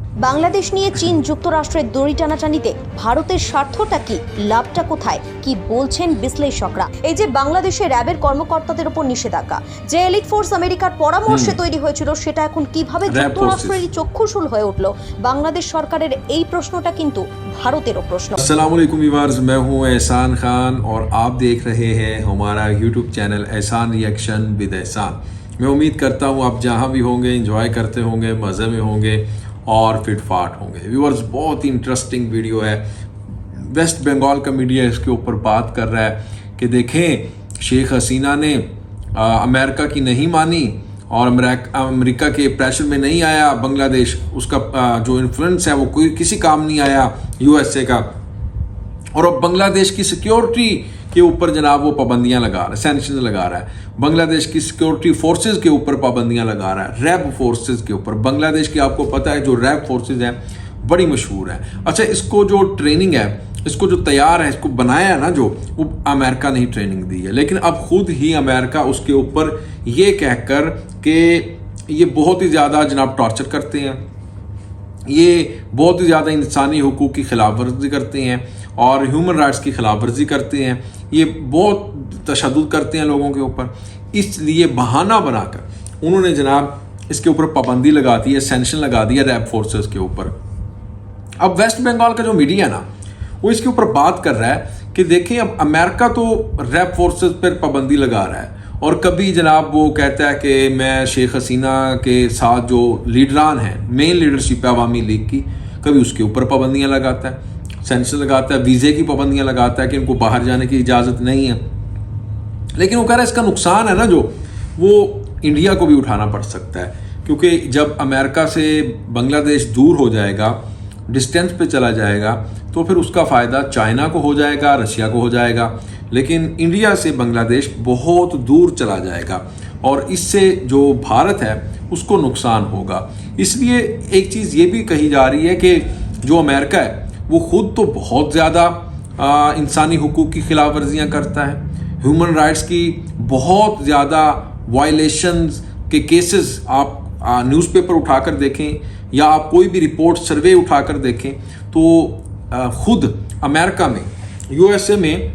বাংলাদেশ নিয়ে চীন যুক্তরাষ্ট্রের দড়ি টানাটানিতে ভারতের স্বার্থটা কি, লাভটা কোথায়, কি বলছেন বিশ্লেষকরা? এই যে বাংলাদেশে র্যাবের কর্মকর্তাদের উপর নিষেধাজ্ঞা, যে এলিট ফোর্স আমেরিকার পরামর্শে তৈরি হয়েছিল, সেটা এখন কিভাবে যুক্তরাষ্ট্রেরই চক্ষুশূল হয়ে উঠল? বাংলাদেশ সরকারের এই প্রশ্নটা কিন্তু ভারতেরও প্রশ্ন। अस्सलाम वालेकुम व्यूअर्स, मैं हूं एहसान खान और आप देख रहे हैं हमारा यूट्यूब चैनल एहसान रिएक्शन विद एहसान। मैं उम्मीद करता हूं आप जहां भी होंगे एंजॉय करते होंगे, मज़े में होंगे और फिटफाट होंगे। व्यूअर्स, बहुत ही इंटरेस्टिंग वीडियो है। वेस्ट बंगाल का मीडिया इसके ऊपर बात कर रहा है कि देखें, शेख हसीना ने अमेरिका की नहीं मानी और अमेरिका के प्रेशर में नहीं आया बांग्लादेश, उसका जो इन्फ्लुएंस है वो कोई किसी काम नहीं आया यूएसए का, और अब बांग्लादेश की सिक्योरिटी के ऊपर जनाब वो पाबंदियां लगा रहा है, सैंक्शन लगा रहा है। बांग्लादेश की सिक्योरिटी फोर्सेस के ऊपर पाबंदियां लगा रहा है, रैब फोर्सेस के ऊपर। बांग्लादेश की आपको पता है जो रैब फोर्सेस हैं बड़ी मशहूर है। अच्छा, इसको जो ट्रेनिंग है, इसको जो तैयार है, इसको बनाया है ना, जो वो अमेरिका ने ही ट्रेनिंग दी है। लेकिन अब खुद ही अमेरिका उसके ऊपर ये कहकर कि ये बहुत ही ज़्यादा जनाब टॉर्चर करते हैं, ये बहुत ही ज़्यादा इंसानी हुकूक की खिलाफ वर्जी करते हैं और ह्यूमन राइट्स की खिलाफ वर्जी करते हैं, ये बहुत तशद्दुद करते हैं लोगों के ऊपर। इसलिए बहाना बनाकर उन्होंने जनाब इसके ऊपर पाबंदी लगा दी है, सैंक्शन लगा दिया रैब फोर्सेस के ऊपर। अब वेस्ट बंगाल का जो मीडिया है ना, वो इसके ऊपर बात कर रहा है कि देखें, अब अमेरिका तो रैब फोर्सेस पर पाबंदी लगा रहा है और कभी जनाब वो कहता है कि मैं शेख हसीना के साथ जो लीडरान हैं, मेन लीडरशिप है अवामी लीग की, कभी उसके ऊपर पाबंदियां लगाता है, सेंसर लगाता है, वीज़े की पाबंदियां लगाता है कि इनको बाहर जाने की इजाज़त नहीं है। लेकिन वो कह रहा है इसका नुकसान है ना, जो वो इंडिया को भी उठाना पड़ सकता है, क्योंकि जब अमेरिका से बांग्लादेश दूर हो जाएगा, डिस्टेंस पे चला जाएगा, तो फिर उसका फ़ायदा चाइना को हो जाएगा, रशिया को हो जाएगा, लेकिन इंडिया से बांग्लादेश बहुत दूर चला जाएगा और इससे जो भारत है उसको नुकसान होगा। इसलिए एक चीज़ ये भी कही जा रही है कि जो अमेरिका है वो ख़ुद तो बहुत ज़्यादा इंसानी हुकूक की खिलाफ वर्जियाँ करता है, ह्यूमन राइट्स की बहुत ज़्यादा वायलेशंस के केसेस आप न्यूज़पेपर उठाकर देखें या आप कोई भी रिपोर्ट सर्वे उठाकर देखें तो खुद अमेरिका में, यूएसए में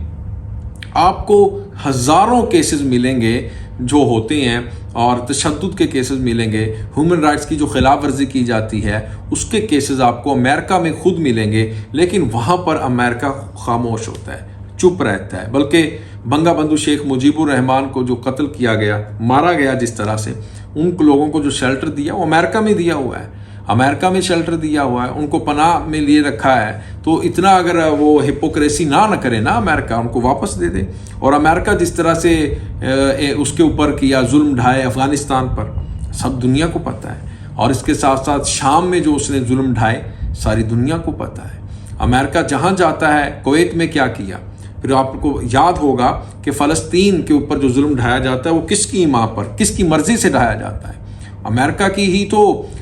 आपको हज़ारों केसेस मिलेंगे जो होते हैं और तशद्दुद के केसेस मिलेंगे, ह्यूमन राइट्स की जो खिलाफ वर्जी की जाती है उसके केसेस आपको अमेरिका में खुद मिलेंगे। लेकिन वहाँ पर अमेरिका खामोश होता है, चुप रहता है। बल्कि बंगबंधु शेख मुजीबुर रहमान को जो कत्ल किया गया, मारा गया जिस तरह से, उन लोगों को जो शेल्टर दिया वो अमेरिका में दिया हुआ है, अमेरिका में शेल्टर दिया हुआ है, उनको पनाह में लिए रखा है। तो इतना अगर वो हिपोक्रेसी ना करे ना, अमेरिका उनको वापस दे दे। और अमेरिका जिस तरह से उसके ऊपर किया जुल्म ढाए अफ़गानिस्तान पर, सब दुनिया को पता है। और इसके साथ साथ शाम में जो उसने जुल्म ढाए सारी दुनिया को पता है। अमेरिका जहाँ जाता है, कुवैत में क्या किया, फिर आपको याद होगा कि फ़लस्तीन के ऊपर जो जुल्म ढाया जाता है वो किसकी माँ पर, किसकी मर्ज़ी से ढाया जाता है, अमेरिका की ही तो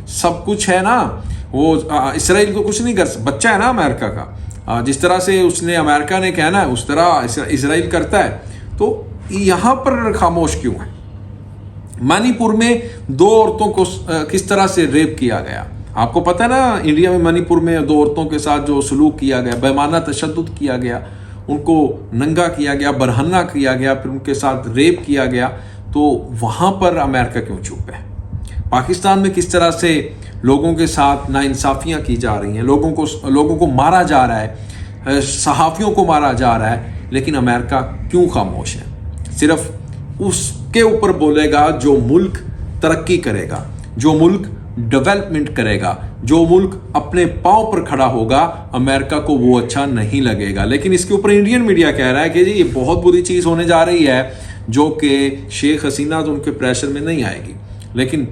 सब कुछ है ना। वो इसराइल तो कुछ नहीं कर, बच्चा है ना अमेरिका का, जिस तरह से उसने अमेरिका ने कहना है उस तरह इसराइल करता है। तो यहाँ पर खामोश क्यों है? मणिपुर में 2 औरतों को किस तरह से रेप किया गया, आपको पता है ना। इंडिया में मणिपुर में 2 औरतों के साथ जो सलूक किया गया, बेमाना तशद्दुद किया गया, उनको नंगा किया गया, बरहन्ना किया गया, फिर उनके साथ रेप किया गया। तो वहाँ पर अमेरिका क्यों चुप है? पाकिस्तान में किस तरह से लोगों के साथ नाइंसाफ़ियाँ की जा रही हैं, लोगों को मारा जा रहा है, सहाफ़ियों को मारा जा रहा है, लेकिन अमेरिका क्यों खामोश है? सिर्फ उसके ऊपर बोलेगा जो मुल्क तरक्की करेगा, जो मुल्क डेवलपमेंट करेगा, जो मुल्क अपने पाँव पर खड़ा होगा, अमेरिका को वो अच्छा नहीं लगेगा। लेकिन इसके ऊपर इंडियन मीडिया कह रहा है कि जी ये बहुत बुरी चीज़ होने जा रही है, जो कि शेख हसीना तो उनके प्रेशर में नहीं आएगी, लेकिन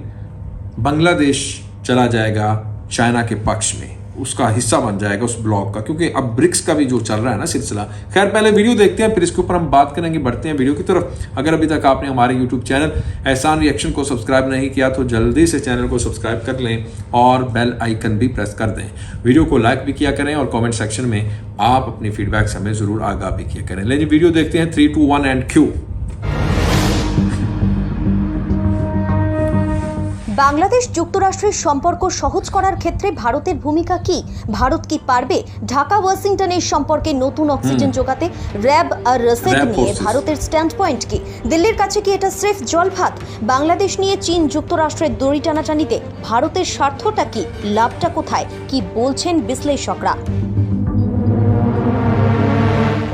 बांग्लादेश चला जाएगा चाइना के पक्ष में, उसका हिस्सा बन जाएगा उस ब्लॉक का, क्योंकि अब ब्रिक्स का भी जो चल रहा है ना सिलसिला। खैर, पहले वीडियो देखते हैं, फिर इसके ऊपर हम बात करेंगे। बढ़ते हैं वीडियो की तरफ। अगर अभी तक आपने हमारे यूट्यूब चैनल एहसान रिएक्शन को सब्सक्राइब नहीं किया तो जल्दी से चैनल को सब्सक्राइब कर लें और बेल आइकन भी प्रेस कर दें। वीडियो को लाइक भी किया करें और कॉमेंट सेक्शन में आप अपनी फीडबैक से हमें ज़रूर आगाह भी किया करें। लेकिन वीडियो देखते हैं। 3, 2, 1 एंड क्यू। বাংলাদেশ যুক্তরাষ্ট্রের সম্পর্ক সহজ করার ক্ষেত্রে ভারতের ভূমিকা কি? ভারত কি পারবে ঢাকা ওয়াশিংটনের সম্পর্কে নতুন অক্সিজেন যোগাতে? র্যাব আর রসেদ নিয়ে ভারতের স্ট্যান্ড পয়েন্ট কি? দিল্লির কাছে কি এটা স্রেফ জল ভাত? বাংলাদেশ নিয়ে চীন যুক্তরাষ্ট্রের দড়ি টানাটানিতে ভারতের স্বার্থটা কি? লাভটা কোথায়? কি বলছেন বিশ্লেষকরা?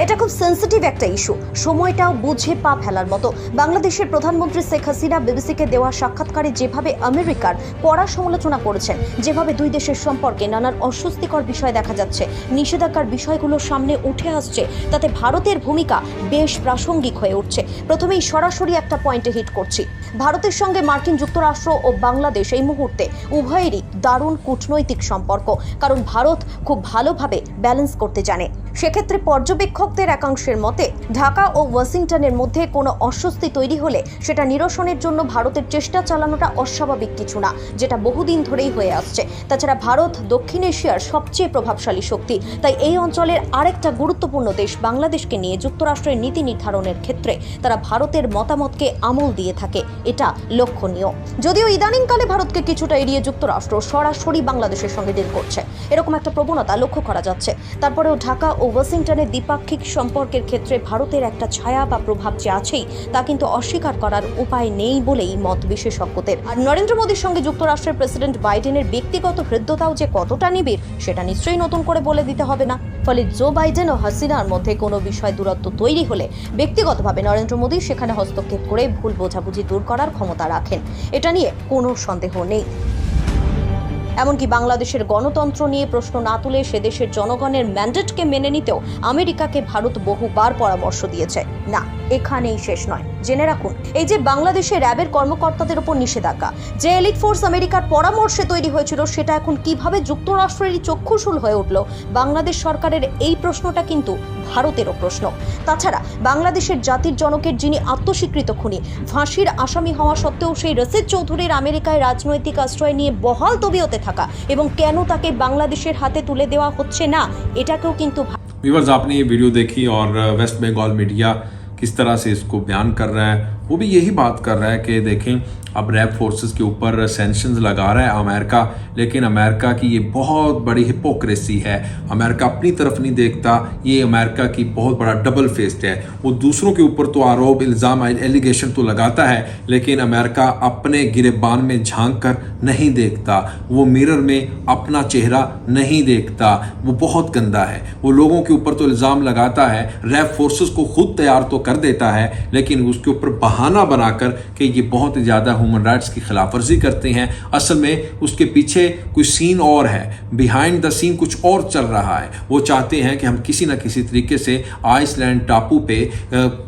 এটা খুব সেন্সিটিভ একটা ইস্যু, সময়টাও বুঝে পা ফেলার মতো। বাংলাদেশের প্রধানমন্ত্রী শেখ হাসিনা বিবিসিকে দেওয়া সাক্ষাৎকারে যেভাবে আমেরিকার কড়া সমালোচনা করেছেন, যেভাবে দুই দেশের সম্পর্কে নানান অস্বস্তিকর বিষয় দেখা যাচ্ছে, নিষেধাজ্ঞার বিষয়গুলো সামনে উঠে আসছে, তাতে ভারতের ভূমিকা বেশ প্রাসঙ্গিক হয়ে উঠছে। প্রথমেই সরাসরি একটা পয়েন্টে হিট করছি। ভারতের সঙ্গে মার্কিন যুক্তরাষ্ট্র ও বাংলাদেশ এই মুহূর্তে উভয়েরই দারুণ কূটনৈতিক সম্পর্ক, কারণ ভারত খুব ভালোভাবে ব্যালেন্স করতে জানে। সেক্ষেত্রে পর্যবেক্ষকদের একাংশের মতে ঢাকা ও ওয়াশিংটনের মধ্যে কোনো অস্বস্তি তৈরি হলে সেটা নিরসনের জন্য ভারতের চেষ্টা চালানোটা অস্বাভাবিক কিছু না, যেটা বহুদিন ধরেই হয়ে আসছে। তাছাড়া ভারত দক্ষিণ এশিয়ার সবচেয়ে প্রভাবশালী শক্তি, তাই এই অঞ্চলের আরেকটা গুরুত্বপূর্ণ দেশ বাংলাদেশকে নিয়ে যুক্তরাষ্ট্রের নীতি নির্ধারণের ক্ষেত্রে তারা ভারতের মতামতকে আমল দিয়ে থাকে, এটা লক্ষণীয়। যদিও ইদানিংকালে ভারতকে কিছুটা এড়িয়ে যুক্তরাষ্ট্র সরাসরি বাংলাদেশের সঙ্গে ডিল করছে, এরকম একটা প্রবণতা লক্ষ্য করা যাচ্ছে। তারপরেও ঢাকা ও ওয়াশিংটনের দ্বিপাক্ষিক সম্পর্কের ক্ষেত্রে ভারতের একটা ছায়া বা প্রভাব যে আছেই, তা কিন্তু অস্বীকার করার উপায় নেই বলেই মত বিশেষজ্ঞদের। আর নরেন্দ্র মোদীর সঙ্গে যুক্তরাষ্ট্রের প্রেসিডেন্ট বাইডেনের ব্যক্তিগত হৃদ্যতাও যে কতটা নিবিড়, সেটা নিশ্চয়ই নতুন করে বলে দিতে হবে না। ফলে জো বাইডেন ও হাসিনার মধ্যে কোনো বিষয় দূরত্ব তৈরি হলে ব্যক্তিগতভাবে নরেন্দ্র মোদী সেখানে হস্তক্ষেপ করে ভুল বোঝাবুঝি দূর করার ক্ষমতা রাখেন, এটা নিয়ে কোনো সন্দেহ নেই। এমনকি বাংলাদেশের গণতন্ত্র নিয়ে প্রশ্ন না তুলে সে দেশের জনগণের ম্যান্ডেটকে মেনে নিতেও আমেরিকাকে ভারত বহুবার পরামর্শ দিয়েছে। না, এখানেই শেষ নয়, জেনে রাখুন, এই যে বাংলাদেশের র্যাবের কর্মকর্তাদের উপর নিষেধাজ্ঞা, যে এলিট ফোর্স আমেরিকার পরামর্শে তৈরি হয়েছিল, সেটা এখন কিভাবে যুক্তরাষ্ট্রেরই চক্ষুশূল হয়ে উঠল? বাংলাদেশ সরকারের এই প্রশ্নটা কিন্তু ভারতেরও প্রশ্ন। তাছাড়া বাংলাদেশের জাতির জনকের যিনি আত্মস্বীকৃত খুনি, ফাঁসির আসামি হওয়া সত্ত্বেও সেই রশিদ চৌধুরীর আমেরিকায় রাজনৈতিক আশ্রয় নিয়ে বহাল তবিয়তে থাকা এবং কেন তাকে বাংলাদেশের হাতে তুলে দেওয়া হচ্ছে না, এটাকেও কিন্তু। व्यूअर्स, आपने ये वीडियो देखी और वेस्ट बंगाल मीडिया किस तरह से इसको बयान कर रहा है, वो भी यही बात कर रहा है कि देखें अब रैब फोर्सेस के ऊपर सैंक्शंस लगा रहा है अमेरिका, लेकिन अमेरिका की ये बहुत बड़ी हिपोक्रेसी है। अमेरिका अपनी तरफ नहीं देखता, ये अमेरिका की बहुत बड़ा डबल फेस्ड है। वो दूसरों के ऊपर तो आरोप इल्ज़ाम एलिगेशन तो लगाता है, लेकिन अमेरिका अपने गिरेबान में झांक कर नहीं देखता, वो मिरर में अपना चेहरा नहीं देखता। वो बहुत गंदा है, वो लोगों के ऊपर तो इल्ज़ाम लगाता है, रैब फोर्सेस को खुद तैयार तो कर देता है, लेकिन उसके ऊपर बहाना बनाकर कि ये बहुत ज़्यादा ह्यूमन राइट्स की खिलाफ वर्जी करते हैं। असल में उसके पीछे कोई सीन और है, बिहाइंड द सीन कुछ और चल रहा है। वो चाहते हैं कि हम किसी न किसी तरीके से आइसलैंड टापू पे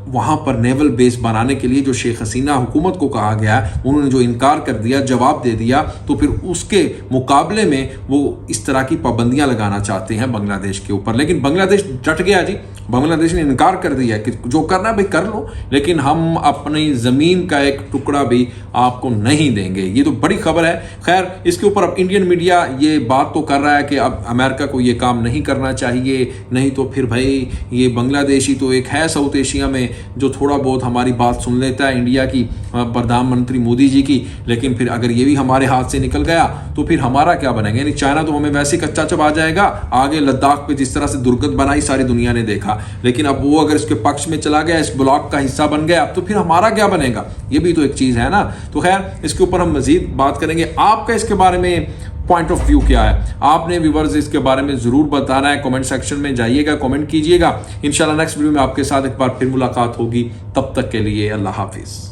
वहाँ पर नेवल बेस बनाने के लिए जो शेख हसीना हुकूमत को कहा गया, उन्होंने जो इनकार कर दिया, जवाब दे दिया, तो फिर उसके मुकाबले में वो इस तरह की पाबंदियाँ लगाना चाहते हैं बांग्लादेश के ऊपर। लेकिन बांग्लादेश डट गया जी, बांग्लादेश ने इनकार कर दिया कि जो करना भाई कर लो, लेकिन हम अपनी ज़मीन का एक टुकड़ा भी आपको नहीं देंगे। ये तो बड़ी खबर है। खैर, इसके ऊपर अब इंडियन मीडिया ये बात तो कर रहा है कि अब अमेरिका को ये काम नहीं करना चाहिए, नहीं तो फिर भाई ये बांग्लादेशी तो एक है साउथ एशिया में जो थोड़ा बहुत हमारी बात सुन लेता है, इंडिया की प्रधानमंत्री मोदी जी की, लेकिन फिर अगर ये भी हमारे हाथ से निकल गया तो फिर हमारा क्या बनेगा? यानी चाइना तो हमें वैसे कच्चा चबा जाएगा, आगे लद्दाख पे जिस तरह से दुर्गत बनाई सारी दुनिया ने देखा, लेकिन अब वो अगर इसके पक्ष में चला गया, इस ब्लॉक का हिस्सा बन गया, तो फिर हमारा क्या बनेगा? ये भी तो एक चीज़ है ना। तो खैर, इसके ऊपर हम मजीद बात करेंगे। आपका इसके बारे में पॉइंट ऑफ व्यू क्या है? आपने व्यूअर्स इसके बारे में ज़रूर बताना है, कमेंट सेक्शन में जाइएगा, कमेंट कीजिएगा। इंशाल्लाह नेक्स्ट वीडियो में आपके साथ एक बार फिर मुलाकात होगी। तब तक के लिए अल्लाह हाफिज़।